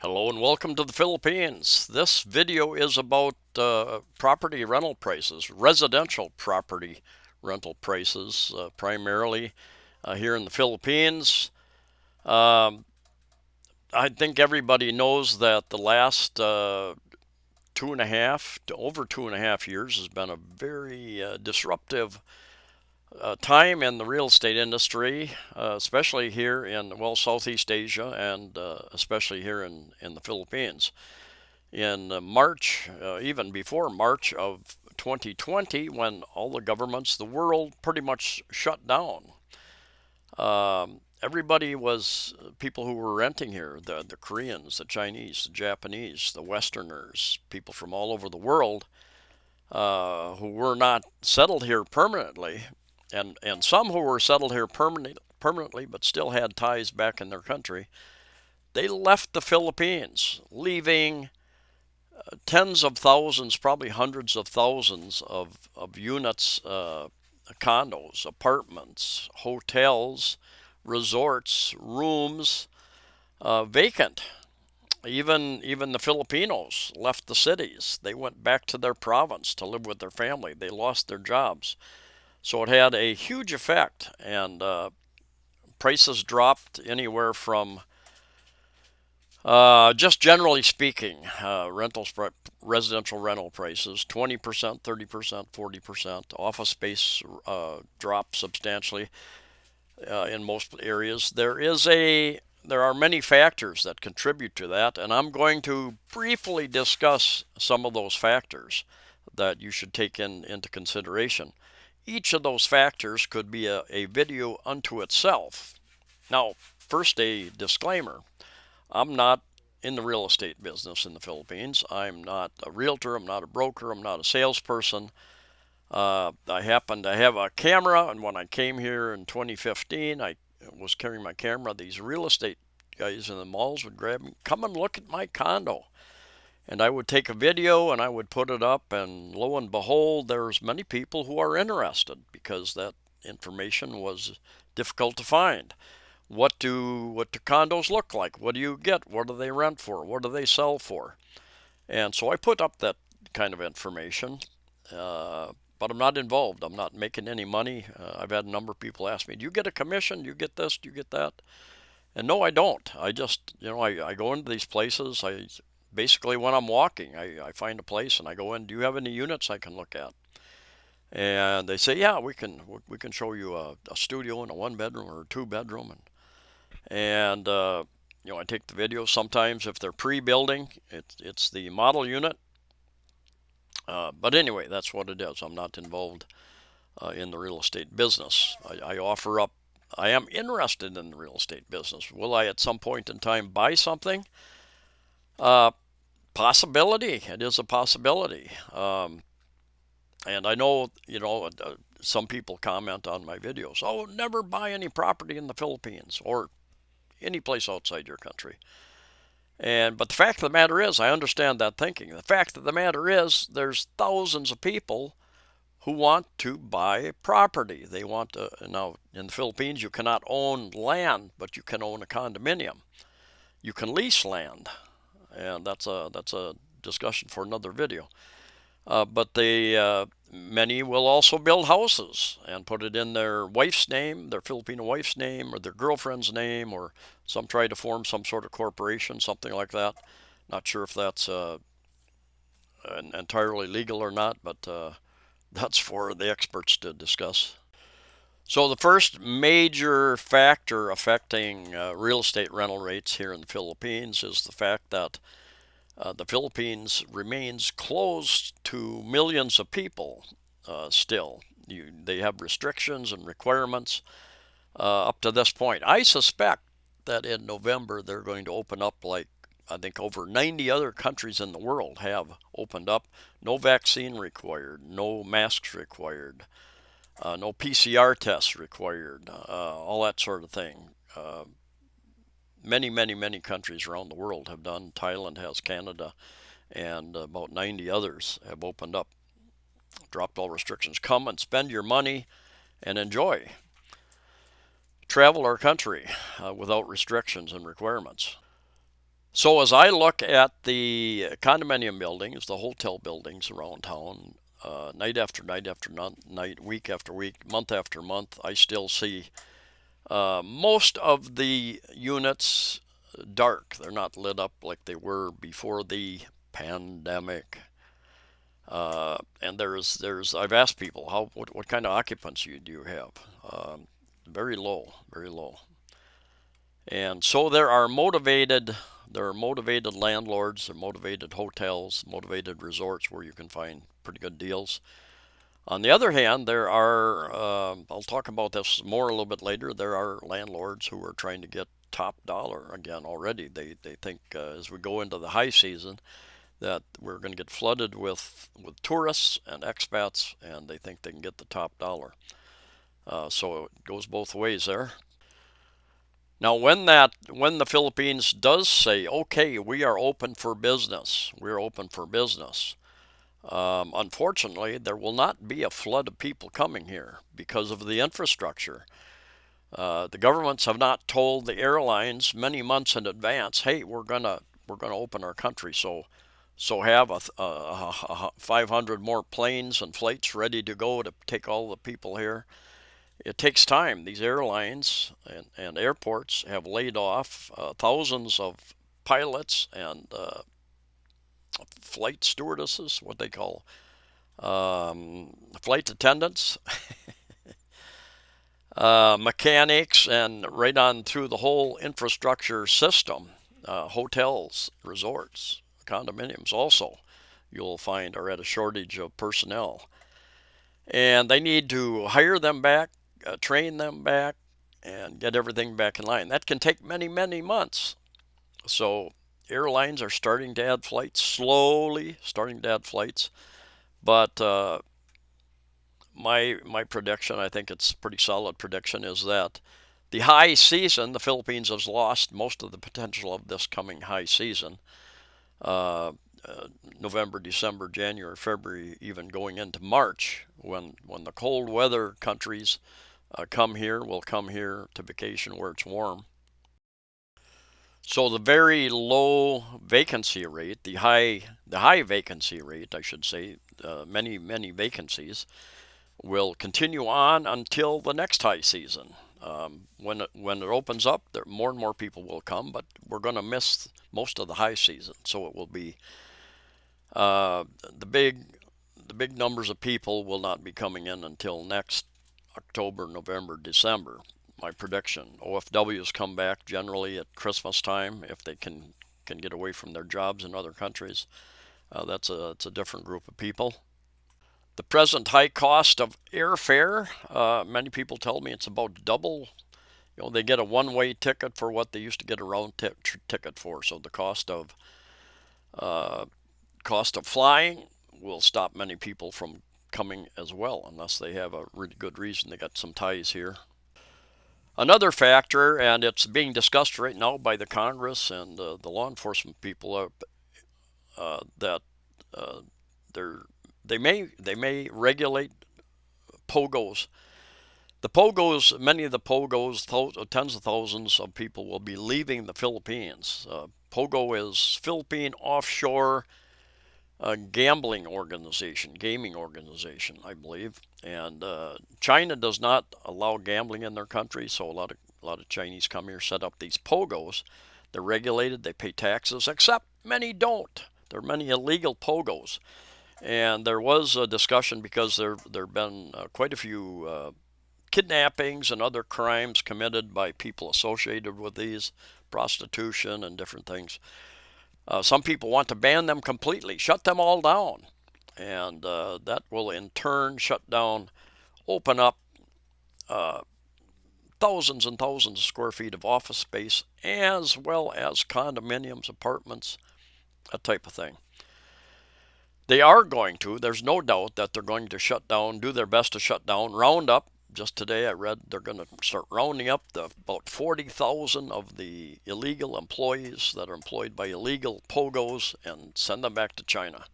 Hello and welcome to the Philippines. This video is about property rental prices, residential property rental prices, primarily here in the Philippines. Um, I think everybody knows that the last two and a half to over 2.5 years has been a very disruptive time in the real estate industry, especially here in, well, Southeast Asia and especially here in the Philippines. In March, even before March of 2020, when all the governments, the world pretty much shut down. Everybody was people who were renting here, the Koreans, the Chinese, the Japanese, the Westerners, people from all over the world who were not settled here permanently, and some who were settled here permanently but still had ties back in their country. They left the Philippines, leaving tens of thousands, probably hundreds of thousands of units, condos, apartments, hotels, resorts, rooms vacant. Even the Filipinos left the cities. They went back to their province to live with their family. They lost their jobs. So it had a huge effect, and prices dropped anywhere from just generally speaking, residential rental prices, 20%, 30%, 40%. Office space dropped substantially in most areas. There are many factors that contribute to that, and I'm going to briefly discuss some of those factors that you should take into consideration. Each of those factors could be a video unto itself. Now, first, a disclaimer. I'm not in the real estate business in the Philippines. I'm not a realtor. I'm not a broker. I'm not a salesperson. I happen to have a camera, and when I came here in 2015, I was carrying my camera. These real estate guys in the malls would grab me, come and look at my condo. And I would take a video and I would put it up, and lo and behold, there's many people who are interested because that information was difficult to find. What do condos look like? What do you get? What do they rent for? What do they sell for? And so I put up that kind of information, but I'm not involved. I'm not making any money. I've had a number of people ask me, "Do you get a commission? Do you get this? Do you get that?" And no, I don't. I just, I go into these places. I basically, when I'm walking, I find a place and I go in. Do you have any units I can look at? And they say, yeah, we can show you a studio and a one bedroom or a two bedroom, and I take the video. Sometimes if they're pre-building, it's the model unit. But anyway, that's what it is. I'm not involved in the real estate business. I offer up. I am interested in the real estate business. Will I at some point in time buy something? Uh, Possibility. It is a possibility. And I know, some people comment on my videos. Oh, never buy any property in the Philippines or any place outside your country. But the fact of the matter is, I understand that thinking. The fact of the matter is, there's thousands of people who want to buy property. They want to. Now, in the Philippines, you cannot own land, but you can own a condominium. You can lease land, and that's a discussion for another video. But many will also build houses and put it in their wife's name, their Filipino wife's name, or their girlfriend's name, or some try to form some sort of corporation, something like that. Not sure if that's entirely legal or not, but that's for the experts to discuss. So the first major factor affecting real estate rental rates here in the Philippines is the fact that the Philippines remains closed to millions of people still. They have restrictions and requirements up to this point. I suspect that in November they're going to open up, like I think over 90 other countries in the world have opened up. No vaccine required, no masks required, no PCR tests required, all that sort of thing. Many, many, many countries around the world have done. Thailand has, Canada, and about 90 others have opened up, dropped all restrictions. Come and spend your money and enjoy. Travel our country without restrictions and requirements. So as I look at the condominium buildings, the hotel buildings around town, night after night after night, week after week, month after month, I still see most of the units dark. They're not lit up like they were before the pandemic. And there's I've asked people what kind of occupancy do you have? Very low, very low. And so there are motivated landlords, there are motivated hotels, motivated resorts where you can find pretty good deals. On the other hand, there are I'll talk about this more a little bit later. There are landlords who are trying to get top dollar again already. They think as we go into the high season that we're going to get flooded with tourists and expats, and they think they can get the top dollar. So it goes both ways there. Now, when the Philippines does say, okay, we are open for business, we're open for business. Unfortunately, there will not be a flood of people coming here because of the infrastructure. The governments have not told the airlines many months in advance, hey, we're gonna open our country, so have 500 more planes and flights ready to go to take all the people here. It takes time. These airlines and airports have laid off thousands of pilots and flight stewardesses, what they call flight attendants, mechanics, and right on through the whole infrastructure system. Hotels, resorts, condominiums also, you'll find are at a shortage of personnel. And they need to hire them back, train them back, and get everything back in line. That can take many, many months. So airlines are starting to add flights, slowly starting to add flights. But my prediction, I think it's a pretty solid prediction, is that the high season, the Philippines has lost most of the potential of this coming high season. Uh, November, December, January, February, even going into March, when the cold weather countries will come here to vacation where it's warm. So the very low vacancy rate, the high vacancy rate, I should say, many vacancies will continue on until the next high season. When it opens up, there more and more people will come, but we're going to miss most of the high season. So it will be uh, the big the big numbers of people will not be coming in until next October, November, December. My prediction: OFWs come back generally at Christmas time if they can get away from their jobs in other countries. It's a different group of people. The present high cost of airfare, many people tell me it's about double. They get a one-way ticket for what they used to get a round ticket for. So the uh, cost of flying will stop many people from coming as well, unless they have a really good reason. They got some ties here. Another factor, and it's being discussed right now by the Congress and the law enforcement people, that uh, they're, they may regulate pogos. The pogos, many of the pogos, tens of thousands of people will be leaving the Philippines. Pogo is Philippine Offshore Gambling Organization, gaming organization, I believe. And China does not allow gambling in their country, so a lot of Chinese come here, set up these pogos. They're regulated, they pay taxes, except many don't. There are many illegal pogos. And there was a discussion because there have been quite a few kidnappings and other crimes committed by people associated with these, prostitution and different things. Some people want to ban them completely, shut them all down, and that will in turn shut down, open up uh, thousands and thousands of square feet of office space, as well as condominiums, apartments, that type of thing. They are going to, there's no doubt that they're going to shut down, do their best to shut down, round up. Just today I read they're going to start rounding up about 40,000 of the illegal employees that are employed by illegal pogos and send them back to China.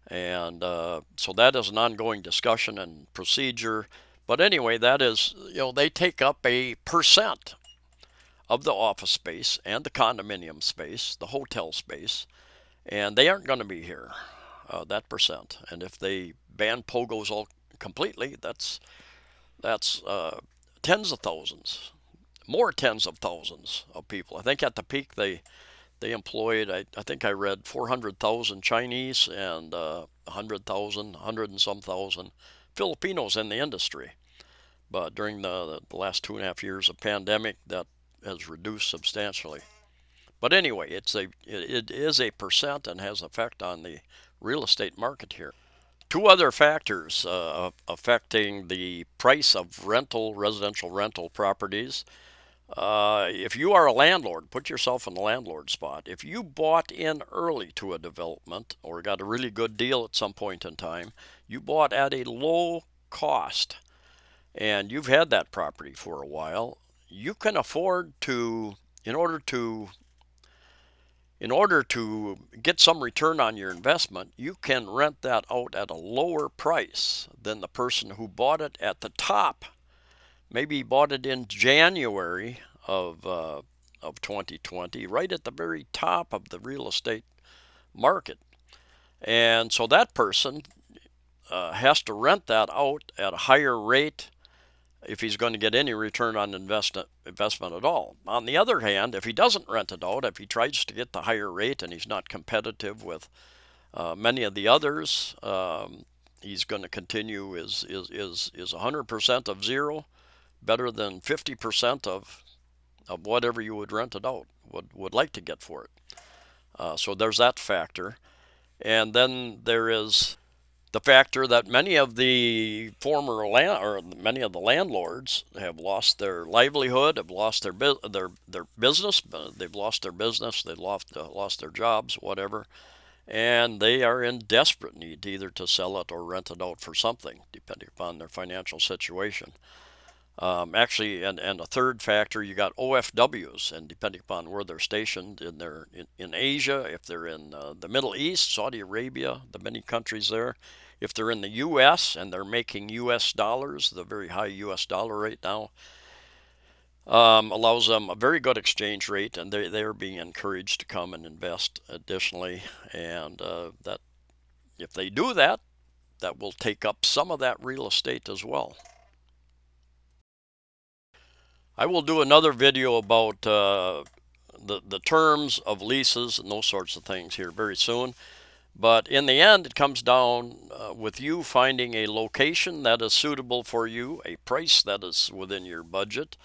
And so that is an ongoing discussion and procedure. But anyway, that is, they take up a percent of the office space and the condominium space, the hotel space, and they aren't going to be here, that percent. And if they ban pogos all completely, that's tens of thousands, more tens of thousands of people. I think at the peak they employed, I think I read 400,000 Chinese and 100,000, 100 and some thousand Filipinos in the industry. But during the last 2.5 years of pandemic, that has reduced substantially. But anyway, it is a percent and has effect on the real estate market here. Two other factors affecting the price of residential rental properties. If you are a landlord, put yourself in the landlord spot. If you bought in early to a development or got a really good deal at some point in time, you bought at a low cost and you've had that property for a while, you can afford to, in order to in order to get some return on your investment, you can rent that out at a lower price than the person who bought it at the top. Maybe he bought it in January of 2020, right at the very top of the real estate market. And so that person has to rent that out at a higher rate if he's going to get any return on investment at all. On the other hand, if he doesn't rent it out, if he tries to get the higher rate and he's not competitive with many of the others, he's going to continue is 100% of zero better than 50% of whatever you would rent it out would like to get for it. So there's that factor. And then there is the factor that many of the many of the landlords have lost their livelihood, have lost their business, they've lost their business, they've lost their jobs, whatever, and they are in desperate need either to sell it or rent it out for something, depending upon their financial situation. Actually, and a third factor, you got OFWs, and depending upon where they're stationed in Asia, if they're in the Middle East, Saudi Arabia, the many countries there, if they're in the U.S. and they're making U.S. dollars, the very high U.S. dollar rate now allows them a very good exchange rate, and they're being encouraged to come and invest additionally, and that if they do that, that will take up some of that real estate as well. I will do another video about the terms of leases and those sorts of things here very soon. But in the end, it comes down with you finding a location that is suitable for you, a price that is within your budget,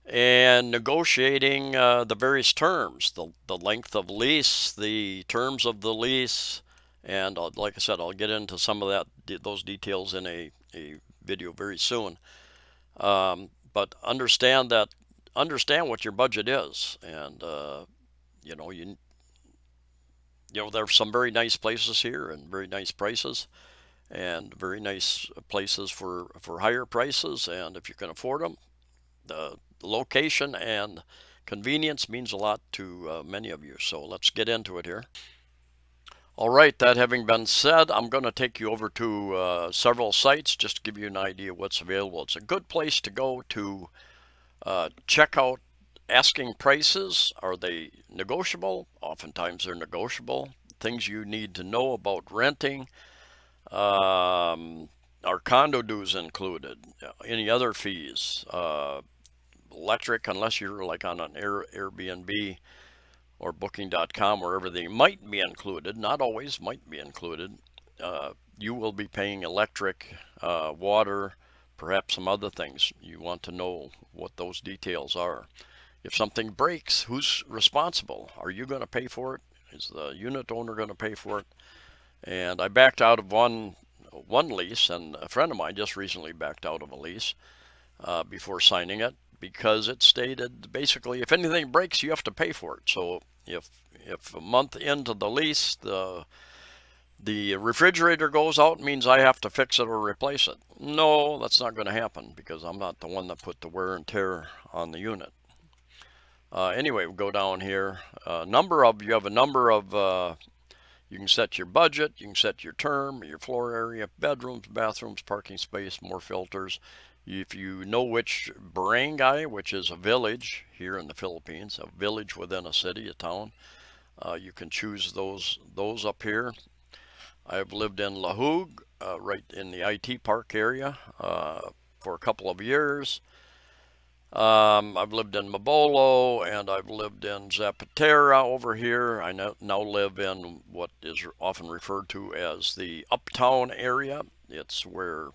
and negotiating the various terms, the length of lease, the terms of the lease, and like I said, I'll get into some of those details in a video very soon. But understand what your budget is, and you know you there are some very nice places here and very nice prices, and very nice places for higher prices. And if you can afford them, the location and convenience means a lot to many of you. So let's get into it here. All right, that having been said, I'm going to take you over to several sites just to give you an idea of what's available. It's a good place to go to check out asking prices. Are they negotiable? Oftentimes they're negotiable. Things you need to know about renting. Are condo dues included? Any other fees? Electric, unless you're like on an Airbnb or booking.com, where everything might be included, not always, might be included. You will be paying electric, water, perhaps some other things. You want to know what those details are. If something breaks, who's responsible? Are you going to pay for it? Is the unit owner going to pay for it? And I backed out of one lease, and a friend of mine just recently backed out of a lease before signing it, because it stated basically if anything breaks, you have to pay for it. So if a month into the lease the refrigerator goes out, means I have to fix it or replace it. No, that's not going to happen, because I'm not the one that put the wear and tear on the unit. Anyway, we'll go down here. You have a number of, you can set your budget, you can set your term, your floor area, bedrooms, bathrooms, parking space, more filters. If you know which barangay, which is a village here in the Philippines, a village within a city, a town, you can choose those up here. I've lived in Lahug, right in the IT park area, for a couple of years. I've lived in Mabolo and I've lived in Zapatera over here. I now live in what is often referred to as the uptown area. It's where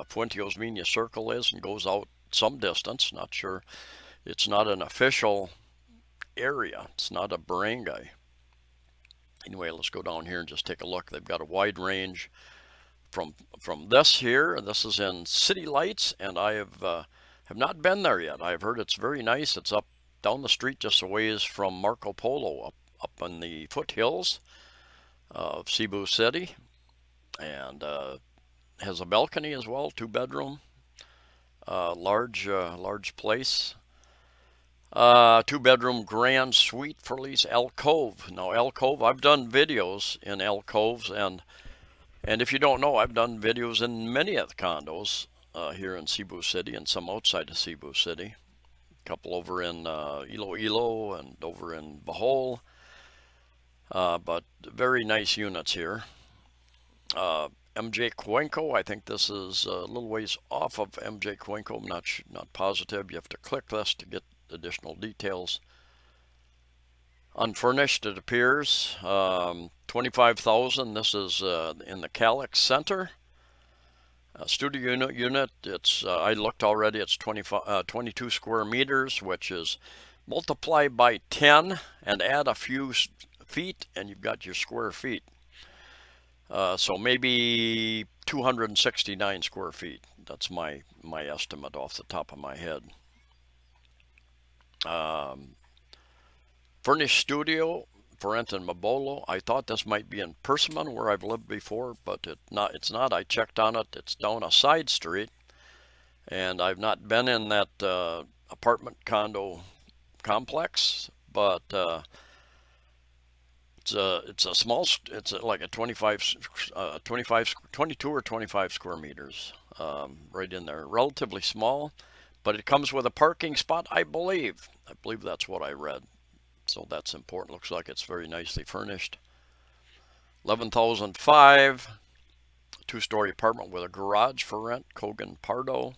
Fuenteos Mina Circle is and goes out some distance. Not sure. It's not an official area. It's not a barangay. Anyway, let's go down here and just take a look. They've got a wide range from this here. This is in City Lights, and I have not been there yet. I've heard it's very nice. It's up down the street just a ways from Marco Polo, up in the foothills of Cebu City, and has a balcony as well, 2 bedroom, large place. 2 bedroom grand suite for lease, alcove. Now alcove, I've done videos in alcoves, and if you don't know, I've done videos in many of the condos here in Cebu City and some outside of Cebu City. A couple over in Iloilo and over in Bohol, but very nice units here. MJ Cuenco, I think this is a little ways off of MJ Cuenco. I'm not positive. You have to click this to get additional details. Unfurnished, it appears. 25,000. This is in the Calix Center. Studio unit. It's I looked already. It's 22 square meters, which is multiply by 10 and add a few feet, and you've got your square feet. So maybe 269 square feet. That's my estimate off the top of my head. Furnished studio for rent in Mabolo. I thought this might be in Persimmon where I've lived before, but it's not. I checked on it. It's down a side street, and I've not been in that apartment condo complex, but it's a small. It's like a 22 or 25 square meters, right in there. Relatively small, but it comes with a parking spot, I believe. I believe that's what I read. So that's important. Looks like it's very nicely furnished. 11,005, 2-story apartment with a garage for rent, Cogan Pardo.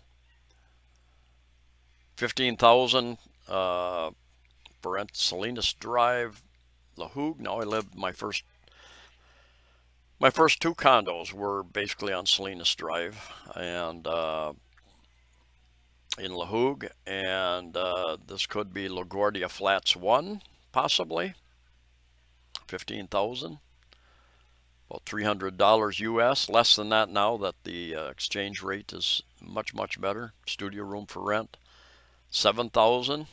15,000 for rent, Salinas Drive, Lahug. Now I lived my first 2 condos were basically on Salinas Drive and in Lahug, and this could be LaGuardia Flats 1, possibly. 15,000, about $300 US, less than that now that the exchange rate is much better. Studio room for rent, 7,000.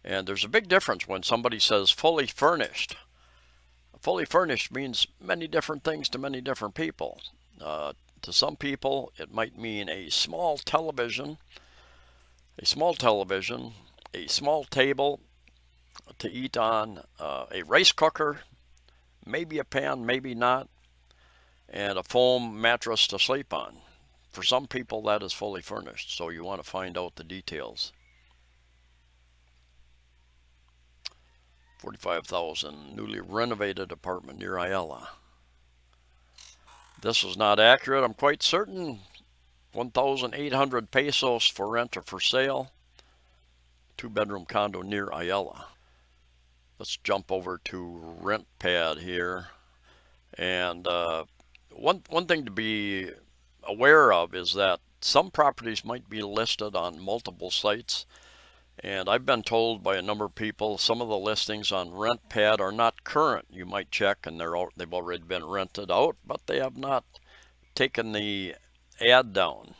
And there's a big difference when somebody says fully furnished. Fully furnished means many different things to many different people. To some people, it might mean a small television, a small table to eat on, a rice cooker, maybe a pan, maybe not, and a foam mattress to sleep on. For some people, that is fully furnished, so you want to find out the details. 45,000, newly renovated apartment near Ayala. This is not accurate, I'm quite certain. 1,800 pesos for rent or for sale. 2-bedroom condo near Ayala. Let's jump over to RentPad here. And one thing to be aware of is that some properties might be listed on multiple sites. And I've been told by a number of people some of the listings on RentPad are not current. You might check and they've already been rented out, but they have not taken the ad down.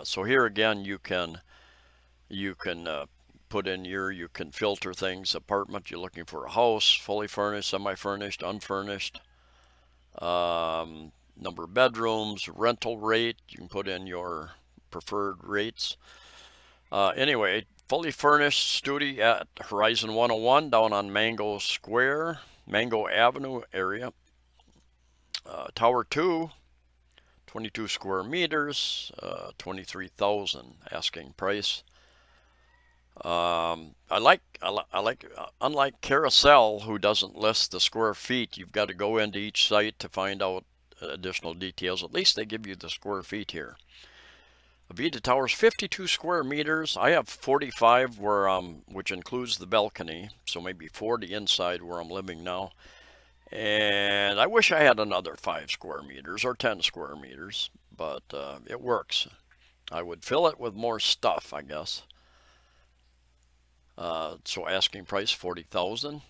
So here again, you can put in you can filter things. Apartment, you're looking for a house, fully furnished, semi-furnished, unfurnished. Number of bedrooms, rental rate, you can put in your preferred rates. Anyway, fully furnished studio at Horizon 101 down on Mango Avenue area. Tower 2, 22 square meters, 23,000 asking price. Unlike Carousel, who doesn't list the square feet, you've got to go into each site to find out additional details. At least they give you the square feet here. Avita Towers, 52 square meters. I have 45 where which includes the balcony, so maybe 40 inside where I'm living now. And I wish I had another 5 square meters or 10 square meters, but it works. I would fill it with more stuff, I guess. So asking price 40,000.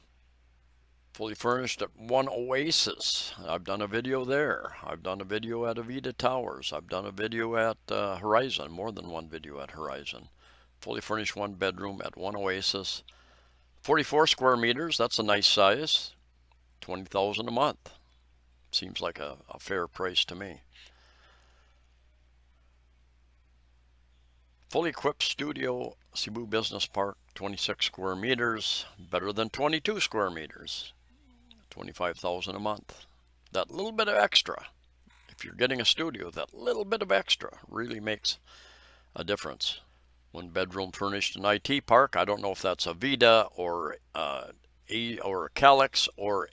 Fully furnished at One Oasis. I've done a video there. I've done a video at Avita Towers. I've done a video at Horizon. More than one video at Horizon. Fully furnished 1 bedroom at One Oasis. 44 square meters. That's a nice size. 20,000 a month. Seems like a fair price to me. Fully equipped studio, Cebu Business Park, 26 square meters, better than 22 square meters, 25,000 a month. That little bit of extra, if you're getting a studio, that little bit of extra really makes a difference. 1 bedroom furnished in IT Park. I don't know if that's a Vida or Calix or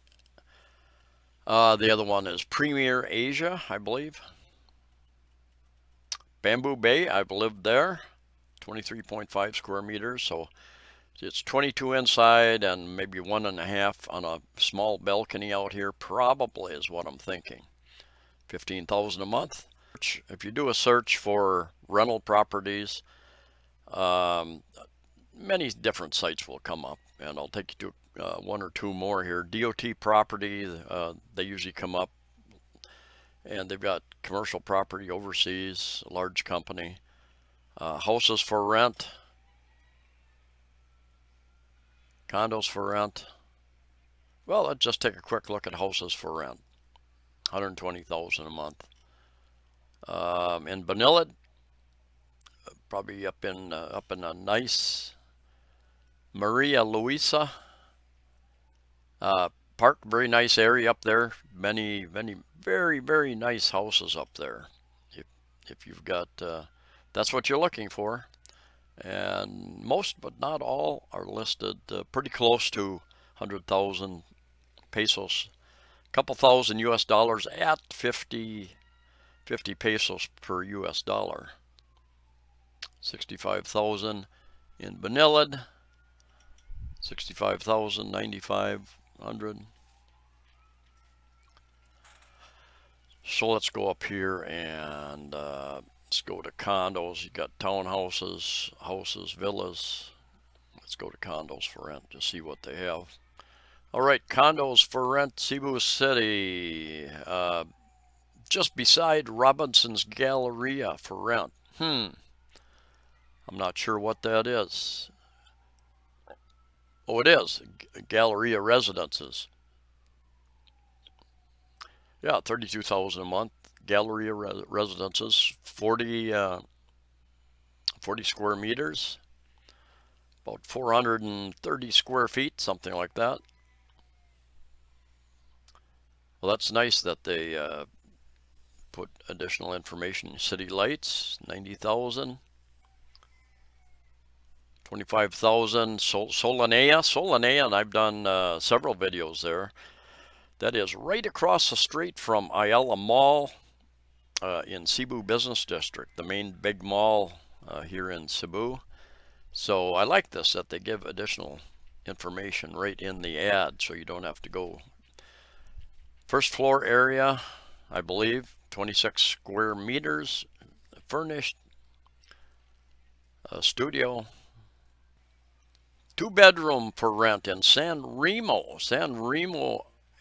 the other one is Premier Asia, I believe. Bamboo Bay, I've lived there, 23.5 square meters, so it's 22 inside and maybe 1.5 on a small balcony out here, probably is what I'm thinking. 15,000 a month. If you do a search for rental properties, many different sites will come up, and I'll take you to 1 or 2 more here. DOT property, they usually come up. And they've got commercial property overseas, a large company, houses for rent, condos for rent. Well, let's just take a quick look at houses for rent. 120,000 a month. In Banilid, probably up in a nice Maria Luisa park, very nice area up there. Many very, very nice houses up there. If you've got, that's what you're looking for. And most, but not all, are listed pretty close to 100,000 pesos. A couple thousand US dollars at 50 pesos per US dollar. 65,000 in Banilid. 65,000, 9,500. So let's go up here and let's go to condos. You got townhouses, houses, villas. Let's go to condos for rent to see what they have. All right, condos for rent, Cebu City, just beside Robinson's Galleria for rent. I'm not sure what that is. Oh, it is Galleria Residences. Yeah, 32,000 a month. Galleria Residences, 40 square meters, about 430 square feet, something like that. Well, that's nice that they put additional information. City lights, 90,000. 25,000. Solanea, and I've done several videos there. That is right across the street from Ayala Mall in Cebu Business District, the main big mall here in Cebu. So I like this, that they give additional information right in the ad so you don't have to go. First floor area, I believe, 26 square meters, furnished, studio. 2 bedroom for rent in San Remo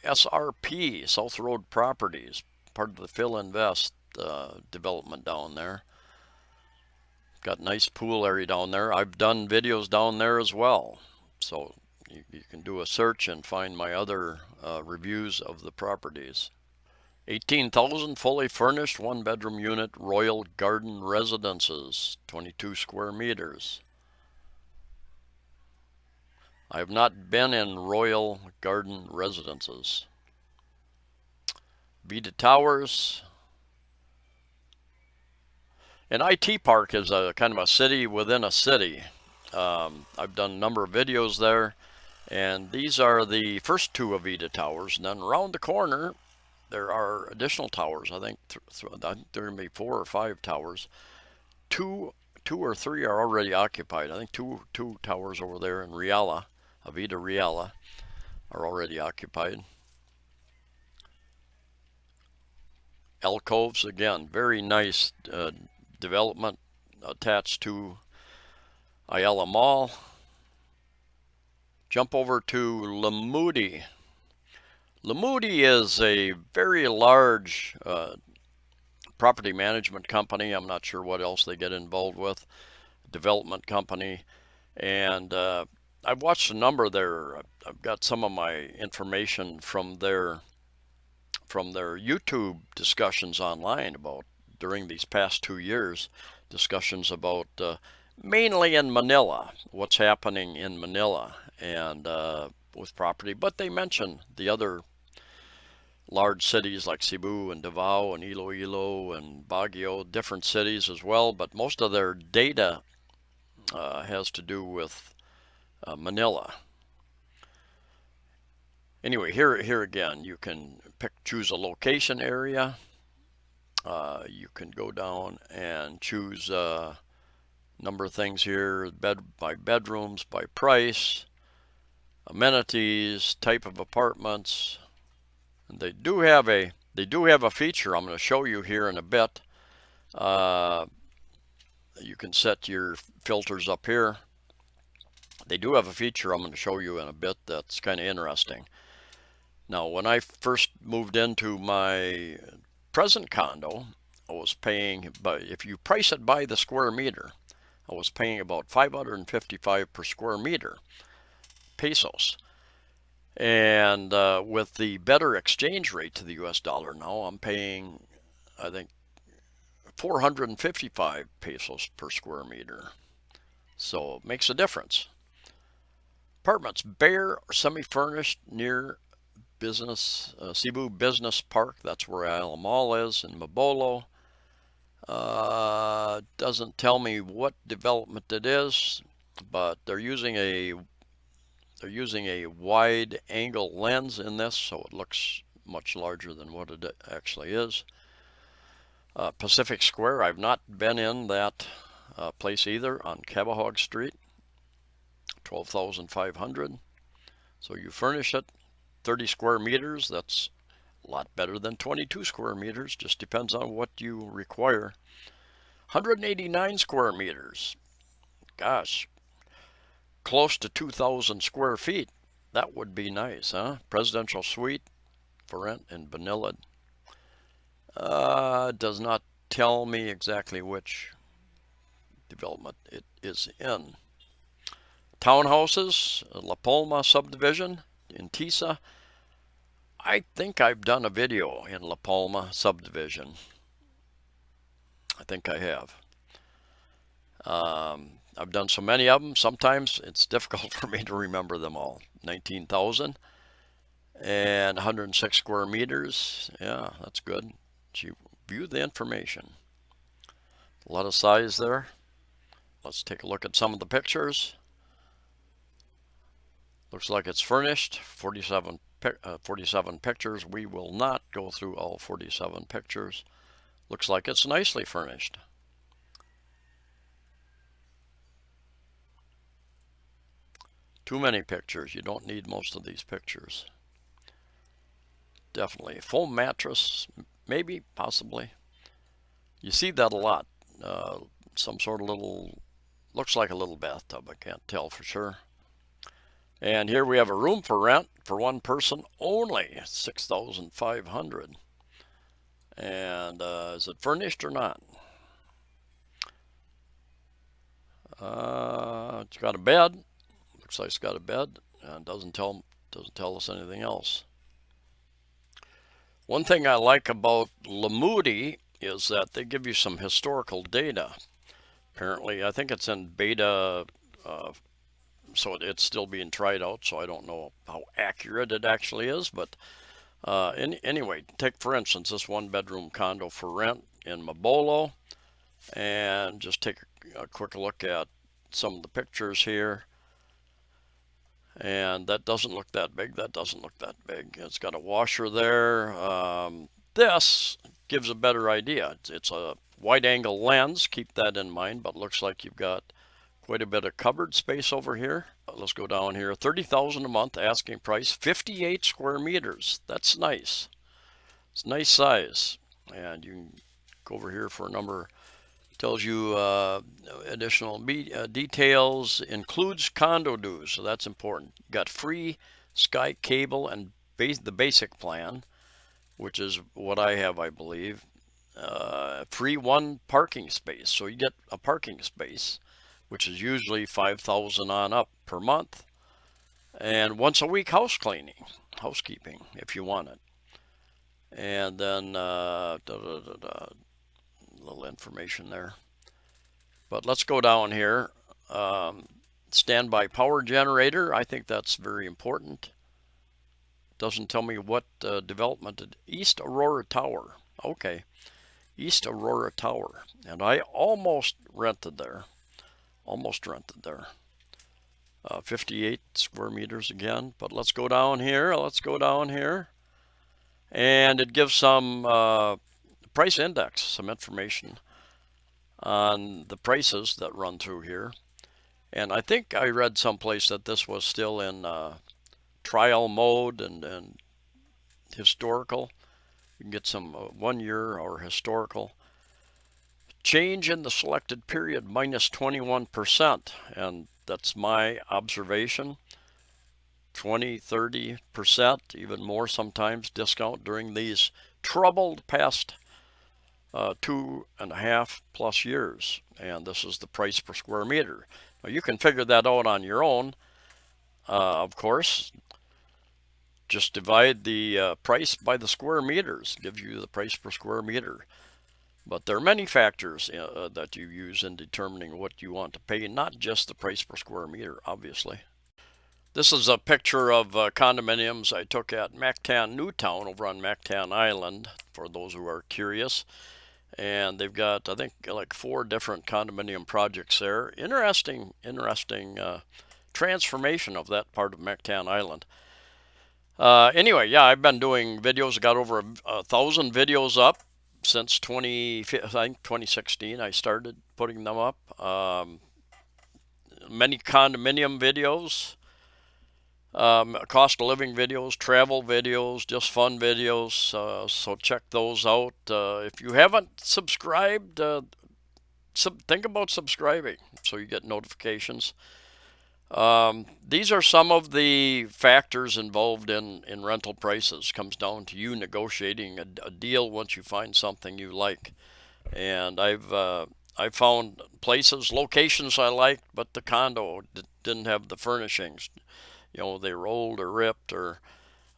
SRP, South Road Properties, part of the Phil Invest development down there. Got a nice pool area down there. I've done videos down there as well, so you can do a search and find my other reviews of the properties. 18,000 fully furnished 1 bedroom unit, Royal Garden Residences, 22 square meters. I have not been in Royal Garden Residences. Avita Towers, An IT park is a kind of a city within a city. I've done a number of videos there, and these are the first two Avita towers. And then around the corner, there are additional towers. I think there may be 4 or 5 towers. Two or three are already occupied. I think two towers over there in Riala, Avita Riala, are already occupied. Alcoves, again, very nice development attached to Ayala Mall. Jump over to Lamudi. Lamudi is a very large property management company. I'm not sure what else they get involved with. Development company. And I've watched a number there. I've got some of my information from their YouTube discussions online about during these past 2 years, discussions about mainly in Manila, what's happening in Manila and with property. But they mention the other large cities like Cebu and Davao and Iloilo and Baguio, different cities as well. But most of their data has to do with Manila. Anyway, here again, you can choose a location area. You can go down and choose a number of things here, by bedrooms, by price, amenities, type of apartments. And they do have a feature I'm going to show you here in a bit. You can set your filters up here. They do have a feature I'm going to show you in a bit that's kind of interesting. Now, when I first moved into my present condo, I was paying, but if you price it by the square meter, I was paying about 555 per square meter, pesos. And with the better exchange rate to the US dollar now, I'm paying, I think, 455 pesos per square meter. So it makes a difference. Apartments, bare or semi-furnished near Cebu Business Park. That's where Ayala Mall is in Mabolo. Doesn't tell me what development it is, but they're using a wide angle lens in this, so it looks much larger than what it actually is. Pacific Square, I've not been in that place either, on Cabahog Street, 12,500. So you furnish it, 30 square meters, that's a lot better than 22 square meters, just depends on what you require. 189 square meters, gosh, close to 2,000 square feet. That would be nice, huh? Presidential suite for rent in Banilad. Does not tell me exactly which development it is in. Townhouses, La Palma subdivision in Tisa. I think I've done a video in La Palma subdivision. I think I have. I've done so many of them, sometimes it's difficult for me to remember them all. 19,000 and 106 square meters. Yeah, that's good. You view the information. A lot of size there. Let's take a look at some of the pictures. Looks like it's furnished. 47 pictures. We will not go through all 47 pictures. Looks like it's nicely furnished. Too many pictures. You don't need most of these pictures. Definitely. Foam mattress, maybe, possibly. You see that a lot. Some sort of little, looks like a little bathtub. I can't tell for sure. And here we have a room for rent for one person only, 6,500. And is it furnished or not? It's got a bed. Looks like it's got a bed, and doesn't tell us anything else. One thing I like about Lamudi is that they give you some historical data. Apparently, I think it's in beta, so it's still being tried out, so I don't know how accurate it actually is. But anyway, take for instance this one-bedroom condo for rent in Mabolo. and just take a quick look at some of the pictures here. And that doesn't look that big. That doesn't look that big. It's got a washer there. This gives a better idea. It's a wide angle lens. Keep that in mind. But looks like you've got quite a bit of cupboard space over here. Let's go down here. 30,000 a month asking price. 58 square meters. That's nice. It's a nice size. And you can go over here for a number. Tells you additional details, includes condo dues, so that's important. You got free Sky cable and the basic plan, which is what I have, I believe. Free one parking space, so you get a parking space, which is usually 5,000 on up per month, and once a week housekeeping if you want it. And then little information there. But let's go down here. Standby power generator. I think that's very important. Doesn't tell me what development. East Aurora Tower. Okay. East Aurora Tower. And I almost rented there. Almost rented there. 58 square meters again. But let's go down here. Let's go down here. And it gives some price index, some information on the prices that run through here. And I think I read someplace that this was still in trial mode and historical. You can get some 1 year or historical. Change in the selected period minus 21%. And that's my observation. 20, 30%, even more sometimes discount during these troubled past 2.5+ years. And this is the price per square meter. Now you can figure that out on your own, of course. Just divide the price by the square meters, gives you the price per square meter. But there are many factors that you use in determining what you want to pay, not just the price per square meter, obviously. This is a picture of condominiums I took at Mactan Newtown over on Mactan Island, for those who are curious. And they've got, I think, like 4 different condominium projects there. Interesting transformation of that part of Mactan Island. Anyway, yeah, I've been doing videos. I got over 1,000 videos up since 2016. I started putting them up. Many condominium videos, cost of living videos, travel videos, just fun videos. So check those out. If you haven't subscribed, think about subscribing so you get notifications. These are some of the factors involved in rental prices. Comes down to you negotiating a deal once you find something you like. And I've found places, locations I liked, but the condo didn't have the furnishings. You know, they were old or ripped, or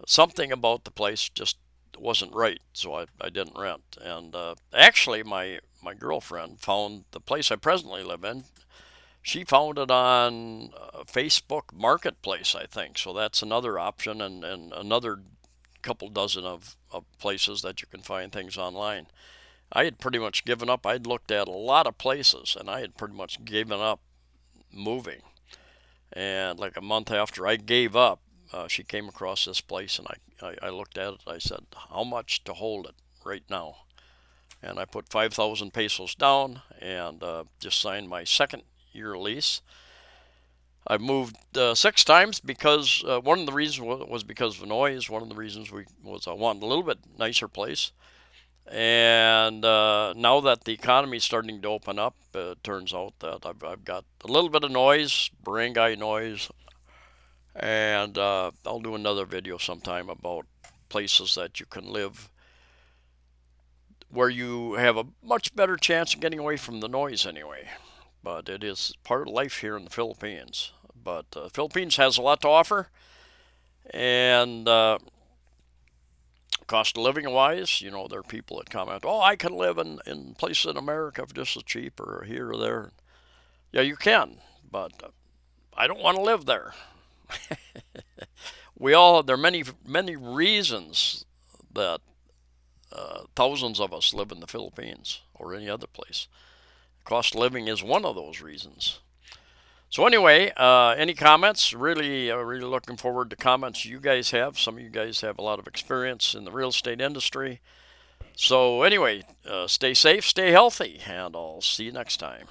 something about the place just wasn't right, so I didn't rent. And actually, my girlfriend found the place I presently live in. She found it on Facebook Marketplace, I think. So that's another option, and another couple dozen of places that you can find things online. I had pretty much given up. I'd looked at a lot of places, and I had pretty much given up moving. And like a month after I gave up, she came across this place, and I looked at it. I said, how much to hold it right now? And I put 5,000 pesos down and just signed my second year lease. I've moved 6 times because one of the reasons was because of the noise. One of the reasons was I wanted a little bit nicer place. And now that the economy is starting to open up, it turns out that I've got a little bit of noise, barangay noise, and I'll do another video sometime about places that you can live where you have a much better chance of getting away from the noise anyway. But it is part of life here in the Philippines. But the Philippines has a lot to offer, and cost of living wise, you know, there are people that comment, oh, I can live in places in America for just as cheap, or here or there. Yeah, you can, but I don't want to live there. There are many reasons that thousands of us live in the Philippines or any other place. Cost of living is one of those reasons. So anyway, any comments? Really looking forward to comments you guys have. Some of you guys have a lot of experience in the real estate industry. So anyway, stay safe, stay healthy, and I'll see you next time.